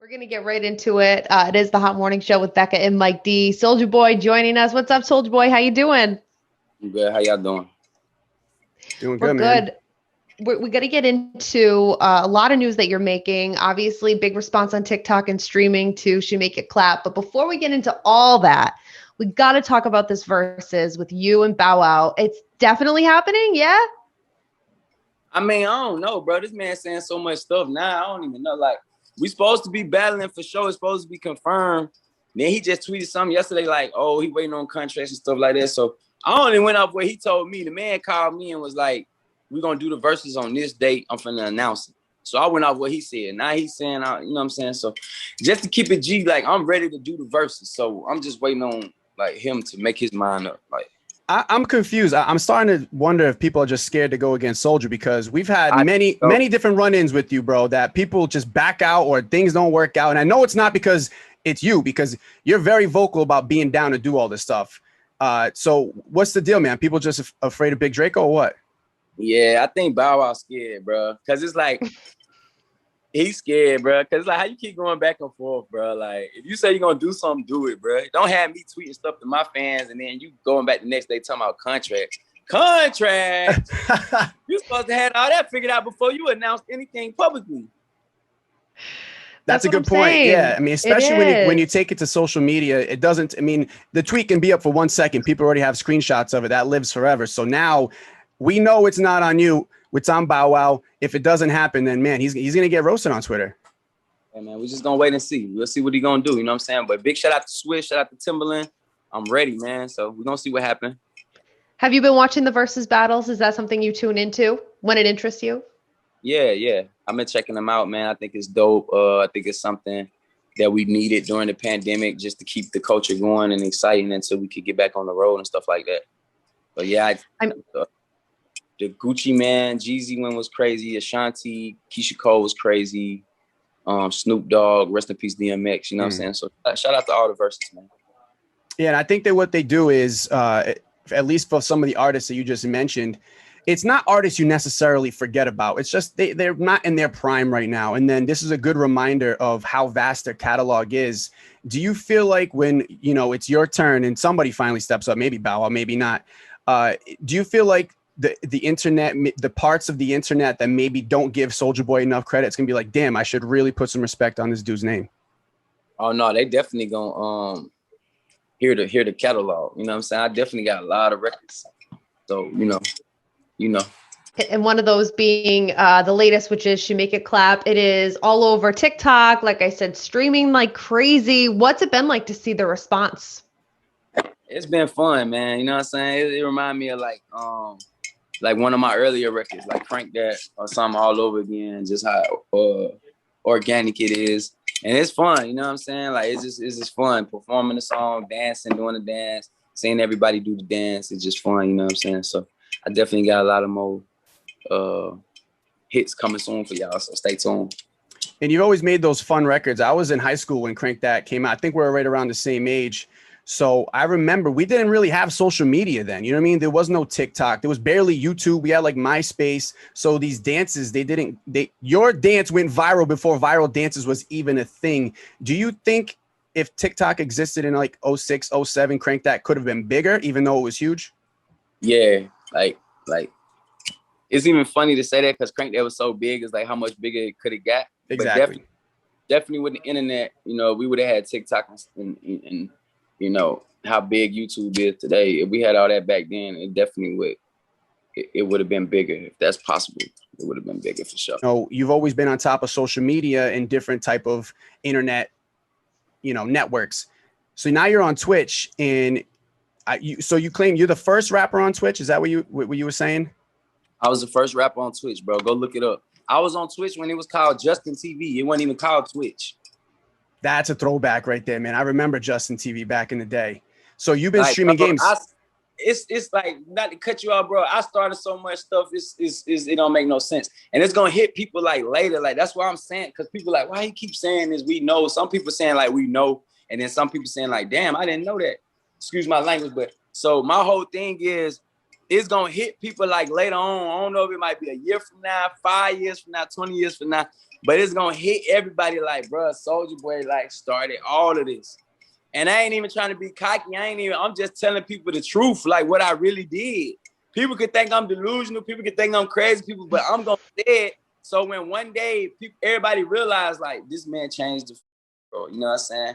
We're going to get right into it. It is the Hot Morning Show with Bekah and Mike D. Soulja Boy joining us. What's up, Soulja Boy? How you doing? I'm good. How y'all doing? Doing We're good, man. good. We got to get into a lot of news that you're making. Obviously, big response on TikTok and streaming to She Make It Clap. But before we get into all that, we got to talk about this Versuz with you and Bow Wow. It's definitely happening, yeah? I mean, I don't know, bro. This man saying so much stuff now. I don't even know. Like, we supposed to be battling for sure. It's supposed to be confirmed. Then he just tweeted something yesterday like, oh, he waiting on contracts and stuff like that. So I only went off where he told me. The man called me and was like, we're going to do the verses on this date. I'm finna announce it. So I went off what he said. Now he's saying, you know what I'm saying? So just to keep it G, like, I'm ready to do the verses. So I'm just waiting on, like, him to make his mind up. Like, I'm confused. I'm starting to wonder if people are just scared to go against Soulja, because we've had many different run-ins with you, bro, that people just back out or things don't work out. And I know it's not because it's you, because you're very vocal about being down to do all this stuff. So what's the deal, man? People just afraid of Big Draco or what? Yeah, I think Bow Wow scared, bro. Because it's like, he's scared, bro. Because like, how you keep going back and forth, bro? Like, if you say you're going to do something, do it, bro. Don't have me tweeting stuff to my fans and then you going back the next day talking about contract. Contract! You supposed to have all that figured out before you announced anything publicly. That's a good point. Saying. Yeah. I mean, especially when you take it to social media, it doesn't, I mean, the tweet can be up for 1 second. People already have screenshots of it. That lives forever. So now we know it's not on you. It's on Bow Wow. If it doesn't happen, then man, he's going to get roasted on Twitter. Yeah, man, we're just going to wait and see. We'll see what he's going to do. You know what I'm saying? But big shout out to Swish, shout out to Timberland. I'm ready, man. So we're going to see what happens. Have you been watching the Versuz battles? Is that something you tune into when it interests you? Yeah. I've been checking them out, man. I think it's dope. I think it's something that we needed during the pandemic just to keep the culture going and exciting until we could get back on the road and stuff like that. But yeah, the Gucci Man, Jeezy one was crazy. Ashanti, Keisha Cole was crazy. Snoop Dogg, rest in peace, DMX. You know what I'm saying? So shout out to all the verses, man. Yeah, and I think that what they do is, at least for some of the artists that you just mentioned, it's not artists you necessarily forget about. It's just they're not in their prime right now. And then this is a good reminder of how vast their catalog is. Do you feel like when, you know, it's your turn and somebody finally steps up, maybe Bow Wow, maybe not, do you feel like the internet, the parts of the internet that maybe don't give Soulja Boy enough credit, it's gonna be like, damn, I should really put some respect on this dude's name? Oh no, they definitely gonna hear the catalog. You know what I'm saying? I definitely got a lot of records. So, you know. And one of those being the latest, which is She Make It Clap. It is all over TikTok, like I said, streaming like crazy. What's it been like to see the response? It's been fun, man. You know what I'm saying? It reminded me of like one of my earlier records, like Crank That or something all over again, just how organic it is. And it's fun, you know what I'm saying? Like, it's just fun performing the song, dancing, doing the dance, seeing everybody do the dance. It's just fun, you know what I'm saying? So I definitely got a lot of more hits coming soon for y'all, so stay tuned. And you've always made those fun records. I was in high school when Crank That came out. I think we were right around the same age. So I remember we didn't really have social media then. You know what I mean? There was no TikTok. There was barely YouTube. We had like MySpace. So these dances, your dance went viral before viral dances was even a thing. Do you think if TikTok existed in like 06, 07, Crank That could have been bigger, even though it was huge? Yeah, like it's even funny to say that because Crank That was so big. It's like how much bigger it could have got. Exactly. But definitely with the internet, you know, we would have had TikTok and you know, how big YouTube is today. If we had all that back then, it definitely would have been bigger. If that's possible, it would have been bigger for sure. So you've always been on top of social media and different type of internet, you know, networks. So now you're on Twitch, and so you claim you're the first rapper on Twitch. Is that what you were saying? I was the first rapper on Twitch, bro. Go look it up. I was on Twitch when it was called Justin TV. It wasn't even called Twitch. That's a throwback right there, man. I remember Justin TV back in the day. So you've been streaming games. It's like, not to cut you off, bro. I started so much stuff. It don't make no sense, and it's gonna hit people like later. Like, that's why I'm saying, because people like, why he keep saying this? We know. Some people saying like we know, and then some people saying like, damn, I didn't know that. Excuse my language, but so my whole thing is, it's gonna hit people like later on. I don't know if it might be a year from now, 5 years from now, 20 years from now, but it's gonna hit everybody like, bro, Soulja Boy like started all of this. And I ain't even trying to be cocky. I'm just telling people the truth, like what I really did. People could think I'm delusional. People could think I'm crazy. But I'm gonna say it. So when one day everybody realize like this man changed the world, you know what I'm saying?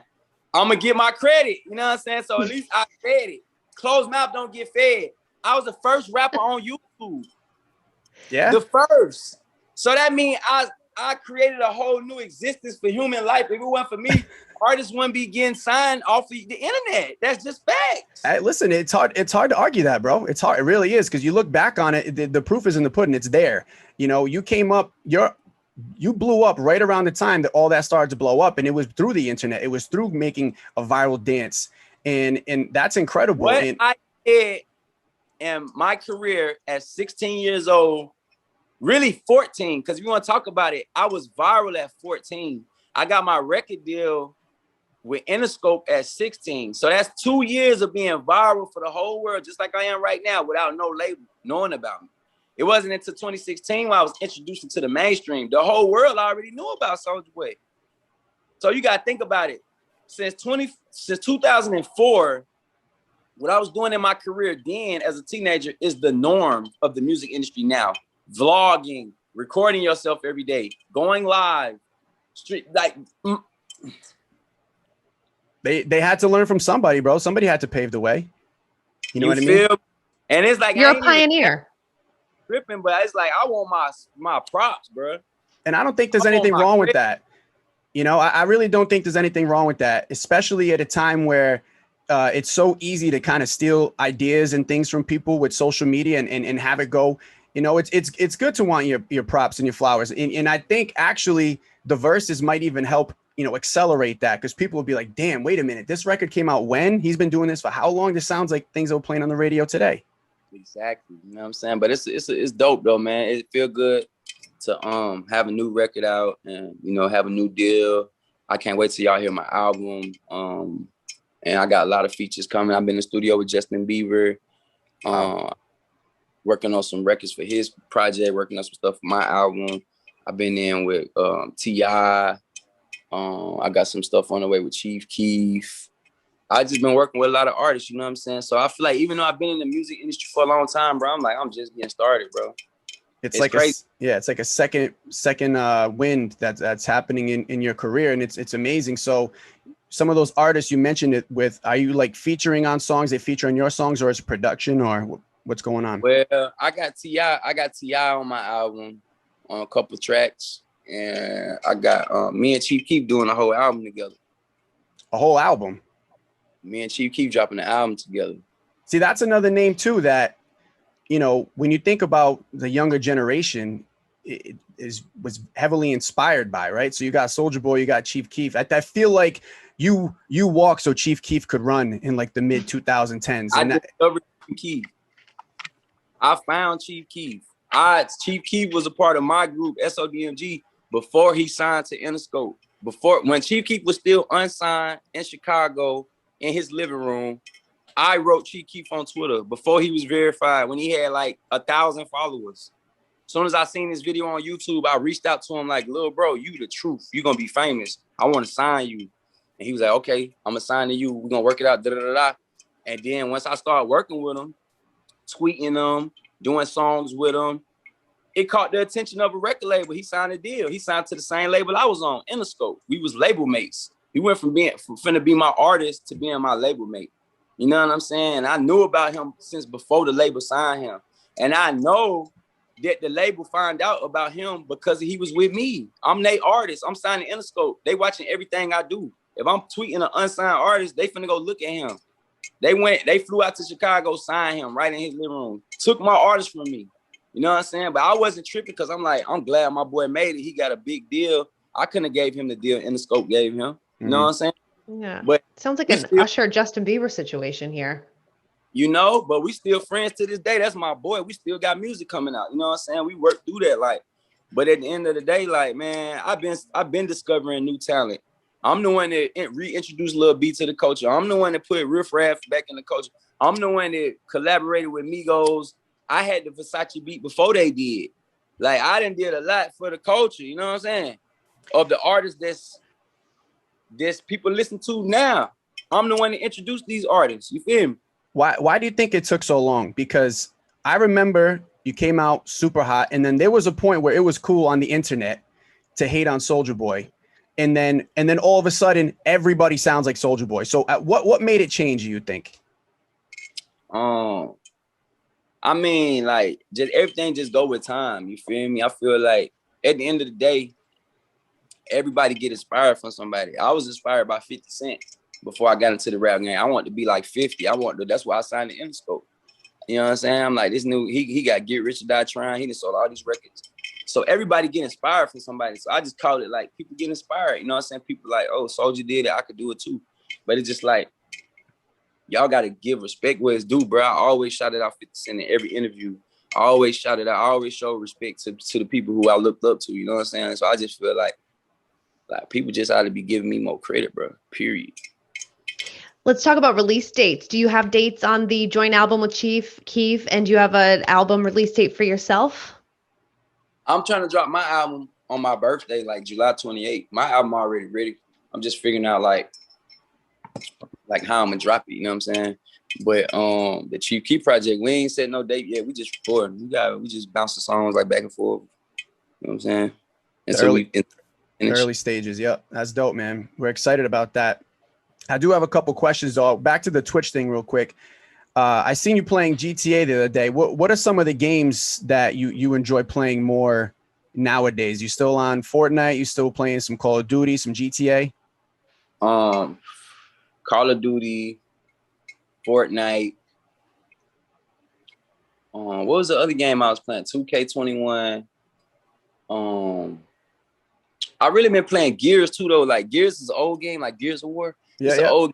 I'm gonna get my credit, you know what I'm saying? So at least I fed it. Closed mouth don't get fed. I was the first rapper on YouTube. Yeah. The first. So that means I created a whole new existence for human life. If it wasn't for me, artists wouldn't be getting signed off of the internet. That's just facts. Hey, listen, it's hard to argue that, bro. It's hard. It really is, because you look back on it, the proof is in the pudding. It's there. You know, you came up, you blew up right around the time that all that started to blow up, and it was through the internet. It was through making a viral dance, and that's incredible. What I did in my career at 16 years old, really 14, because if you want to talk about it, I was viral at 14. I got my record deal with Interscope at 16. So that's 2 years of being viral for the whole world, just like I am right now, without no label knowing about me. It wasn't until 2016 when I was introduced into the mainstream. The whole world already knew about Soulja Boy. So you got to think about it. Since 2004, what I was doing in my career then as a teenager is the norm of the music industry now. Vlogging, recording yourself every day, going live, street like. They had to learn from somebody, bro. Somebody had to pave the way. You know what I mean? And it's like, you're a pioneer. Tripping, but it's like I want my props, bro. And I don't think there's anything wrong with that. You know, I really don't think there's anything wrong with that, especially at a time where it's so easy to kind of steal ideas and things from people with social media and have it go. You know, it's good to want your props and your flowers. And I think actually the verses might even help, you know, accelerate that, because people will be like, damn, wait a minute, this record came out when? He's been doing this for how long? This sounds like things that were playing on the radio today. Exactly. You know what I'm saying? But it's dope though, man. It feel good to have a new record out and, you know, have a new deal. I can't wait till y'all hear my album. And I got a lot of features coming. I've been in the studio with Justin Bieber, working on some records for his project, working on some stuff for my album. I've been in with T.I. I got some stuff on the way with Keef. I just been working with a lot of artists, you know what I'm saying? So I feel like even though I've been in the music industry for a long time, bro, I'm just getting started, bro. It's like crazy. It's like a second wind that's happening in your career, and it's amazing. So some of those artists you mentioned it with, are you like featuring on songs? They feature on your songs, or is it production, or what's going on? Well, I got T.I. on my album on a couple tracks, and I got me and Chief Keef doing a whole album together. A whole album? Me and Chief Keef dropping the album together. See, that's another name too that, you know, when you think about the younger generation, it was heavily inspired by, right? So you got Soulja Boy, you got Chief Keef. I feel like you walk so Chief Keef could run in like the mid 2010s. I discovered Chief Keef. I found Chief Keef. Chief Keef was a part of my group, SODMG, before he signed to Interscope. When Chief Keef was still unsigned in Chicago in his living room, I wrote Chief Keef on Twitter before he was verified, when he had like 1,000 followers. As soon as I seen this video on YouTube, I reached out to him like, little bro, you the truth. You gonna be famous. I want to sign you. And he was like, okay, I'm gonna sign to you. We're gonna work it out. And then once I started working with him, tweeting him, doing songs with him, it caught the attention of a record label. He signed a deal. He signed to the same label I was on, Interscope. We was label mates. He went from finna be my artist to being my label mate. You know what I'm saying? I knew about him since before the label signed him. And I know that the label found out about him because he was with me. I'm their artist. I'm signing Interscope. They watching everything I do. If I'm tweeting an unsigned artist, they finna go look at him. They flew out to Chicago, signed him right in his living room. Took my artist from me. You know what I'm saying? But I wasn't tripping because I'm like, I'm glad my boy made it. He got a big deal. I couldn't have gave him the deal Interscope gave him. You know what I'm saying? Yeah. But sounds like an Usher Justin Bieber situation here. You know, but we still friends to this day. That's my boy. We still got music coming out. You know what I'm saying? We work through that, like. But at the end of the day, like, man, I've been discovering new talent. I'm the one that reintroduced Lil B to the culture. I'm the one that put Riff Raff back in the culture. I'm the one that collaborated with Migos I had the Versace beat before they did. Like, I done did a lot for the culture, you know what I'm saying? Of the artists that's people listen to now. I'm the one that introduced these artists. You feel me? Why do you think it took so long? Because I remember you came out super hot, and then there was a point where it was cool on the internet to hate on Soulja Boy. And then all of a sudden everybody sounds like Soulja Boy. So what made it change, you think? I mean, like, just everything just go with time. You feel me? I feel like at the end of the day, everybody get inspired from somebody. I was inspired by 50 Cent before I got into the rap game. I want to be like 50. That's why I signed the Interscope. You know what I'm saying? I'm like, this new, he got Get Rich or Die Trying. He done sold all these records. So everybody get inspired from somebody. So I just call it like people get inspired. You know what I'm saying? People like, oh, Soulja did it, I could do it too. But it's just like, y'all got to give respect where it's due, bro. I always shouted out 50 Cent in every interview. I always shouted out. I always show respect to the people who I looked up to. You know what I'm saying? So I just feel like people just ought to be giving me more credit, bro. Period. Let's talk about release dates. Do you have dates on the joint album with Keef, and do you have an album release date for yourself? I'm trying to drop my album on my birthday, like July 28th. My album already ready. I'm just figuring out like how I'm gonna drop it, you know what I'm saying? But the Chief Keef project, we ain't set no date yet. We just recording. We just bounce the songs like back and forth. You know what I'm saying? And so early stages. Yep. That's dope, man. We're excited about that. I do have a couple questions though. Back to the Twitch thing real quick. I seen you playing GTA the other day. What are some of the games that you enjoy playing more nowadays? You still on Fortnite? You still playing some Call of Duty, some GTA? Call of Duty, Fortnite. What was the other game I was playing? 2K21. I really been playing Gears too though. Like Gears is an old game, like Gears of War. It's an old.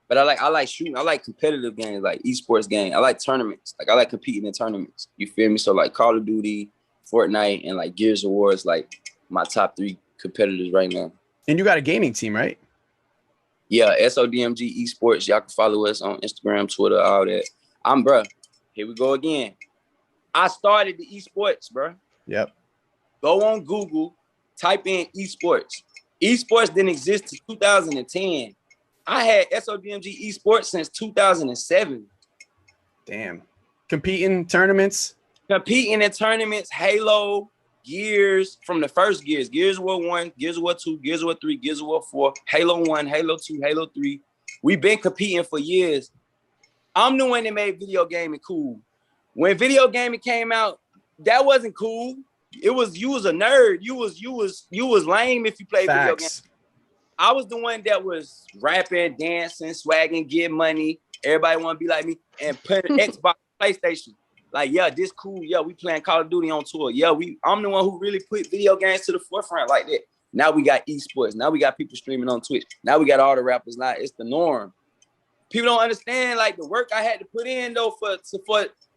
But I like shooting. I like competitive games, like esports games. I like tournaments. Like I like competing in tournaments. You feel me? So like Call of Duty, Fortnite, and like Gears of War is like my top 3 competitors right now. And you got a gaming team, right? Yeah, SODMG Esports. Y'all can follow us on Instagram, Twitter, all that. Bruh, here we go again. I started the esports, bruh. Yep. Go on Google, type in esports. Esports didn't exist till 2010. I had SODMG Esports since 2007. Damn. Competing tournaments? Competing in tournaments, Halo, Gears, from the first Gears. Gears of War 1, Gears of War 2, Gears of War 3, Gears of War 4, Halo 1, Halo 2, Halo 3. We've been competing for years. I'm the one that made video gaming cool. When video gaming came out, that wasn't cool. You was a nerd. You was lame if you played video games. I was the one that was rapping, dancing, swagging, getting money. Everybody want to be like me and putting Xbox, PlayStation. Like, yeah, this cool. Yeah, we playing Call of Duty on tour. Yeah, I'm the one who really put video games to the forefront like that. Now we got esports. Now we got people streaming on Twitch. Now we got all the rappers. Now it's the norm. People don't understand like the work I had to put in though for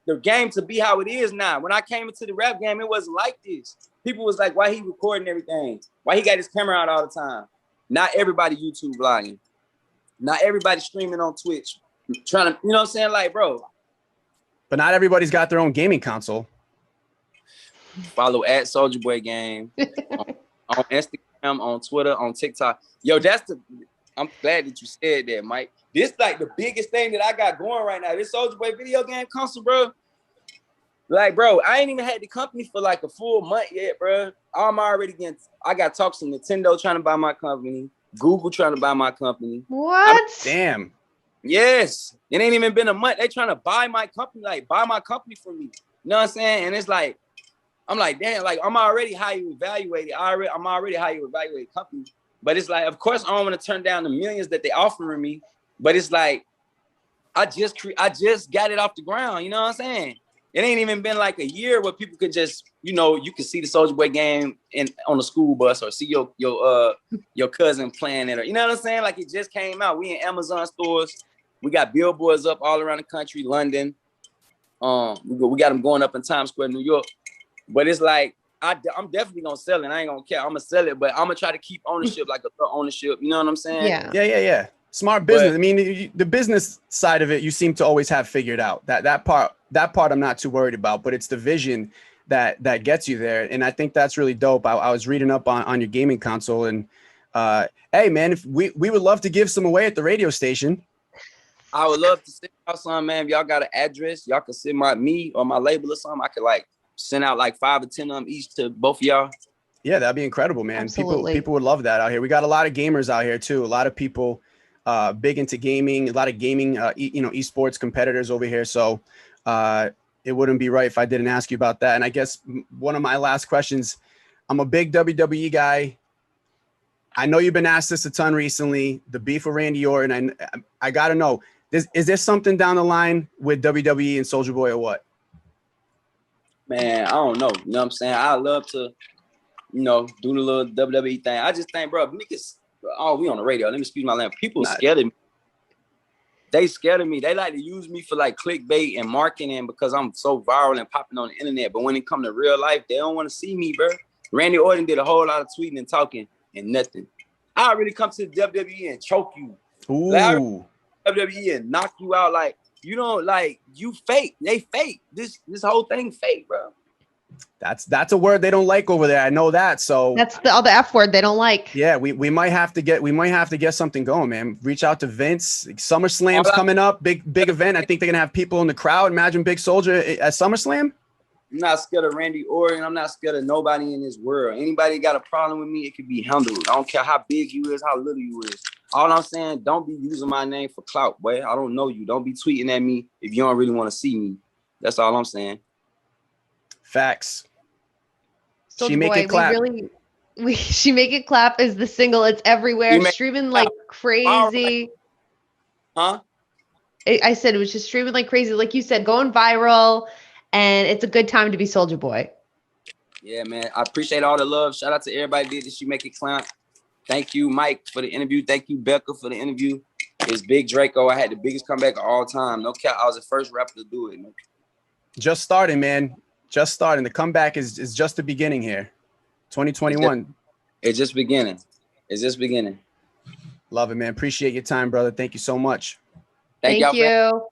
the game to be how it is now. When I came into the rap game, it wasn't like this. People was like, why he recording everything? Why he got his camera out all the time? Not everybody YouTube vlogging. Not everybody streaming on Twitch. Trying to, you know what I'm saying? Like, bro. But not everybody's got their own gaming console. Follow at Soulja Boy Game on Instagram, on Twitter, on TikTok. Yo, I'm glad that you said that, Mike. This like the biggest thing that I got going right now. This Soulja Boy video game console, bro. Like, bro, I ain't even had the company for like a full month yet, bro. I got talks from Nintendo trying to buy my company, Google trying to buy my company. What? Damn. Yes. It ain't even been a month. They trying to buy my company, like buy my company from me. You know what I'm saying? And it's like, I'm like, damn, like I'm already how you evaluate it. I'm already how you evaluate companies. But it's like, of course, I don't want to turn down the millions that they offering me. But it's like, I just got it off the ground. You know what I'm saying? It ain't even been like a year where people could just, you know, you could see the Soulja Boy game on the school bus or see your cousin playing it. Or, you know what I'm saying? Like it just came out. We in Amazon stores. We got billboards up all around the country, London. We got them going up in Times Square, New York. But it's like, I'm definitely going to sell it. I ain't going to care. I'm going to sell it, but I'm going to try to keep ownership, like a ownership. You know what I'm saying? Yeah. Smart business. I mean, the business side of it, you seem to always have figured out. That part that part I'm not too worried about, but it's the vision that gets you there. And I think that's really dope. I was reading up on your gaming console, and hey man, if we would love to give some away at the radio station. I would love to send y'all some, man. If y'all got an address, y'all can send me or my label or something. I could like send out like 5 or 10 of them each to both of y'all. Yeah, that'd be incredible, man. Absolutely. People would love that out here. We got a lot of gamers out here too. A lot of people big into gaming, a lot of gaming, esports competitors over here. So it wouldn't be right if I didn't ask you about that. And I guess one of my last questions, I'm a big WWE guy. I know you've been asked this a ton recently, the beef with Randy Orton. I got to know, is there something down the line with WWE and Soulja Boy or what? Man, I don't know. You know what I'm saying? I love to, do the little WWE thing. I just think, bro, niggas, we on the radio. Let me excuse my language. People scared of me. They scared of me. They like to use me for like clickbait and marketing because I'm so viral and popping on the internet. But when it come to real life, they don't want to see me, bro. Randy Orton did a whole lot of tweeting and talking and nothing. I really come to the WWE and choke you. Ooh. Like, WWE and knock you out. Like, you don't like, you fake. They fake. This whole thing fake, bro. That's a word they don't like over there. I know that. So that's the F word they don't like. Yeah, we might have to get something going, man. Reach out to Vince. SummerSlam's coming up, big event. I think they're gonna have people in the crowd. Imagine Big Soulja at SummerSlam. I'm not scared of Randy Orton. I'm not scared of nobody in this world. Anybody got a problem with me, it could be handled. I don't care how big you is, how little you is. All I'm saying, don't be using my name for clout, boy. I don't know you. Don't be tweeting at me if you don't really want to see me. That's all I'm saying. Facts. Soulja She make Boy, it clap. She Make It Clap is the single. It's everywhere, streaming like crazy. Huh? I said it was just streaming like crazy, like you said, going viral, and it's a good time to be Soulja Boy. Yeah, man. I appreciate all the love. Shout out to everybody that did She Make It Clap. Thank you, Mike, for the interview. Thank you, Bekah, for the interview. It's Big Draco. I had the biggest comeback of all time. No cap. I was the first rapper to do it. Just starting, man. Just starting. The comeback is just the beginning here. 2021. It's just beginning. It's just beginning. Love it, man. Appreciate your time, brother. Thank you so much. Thank you.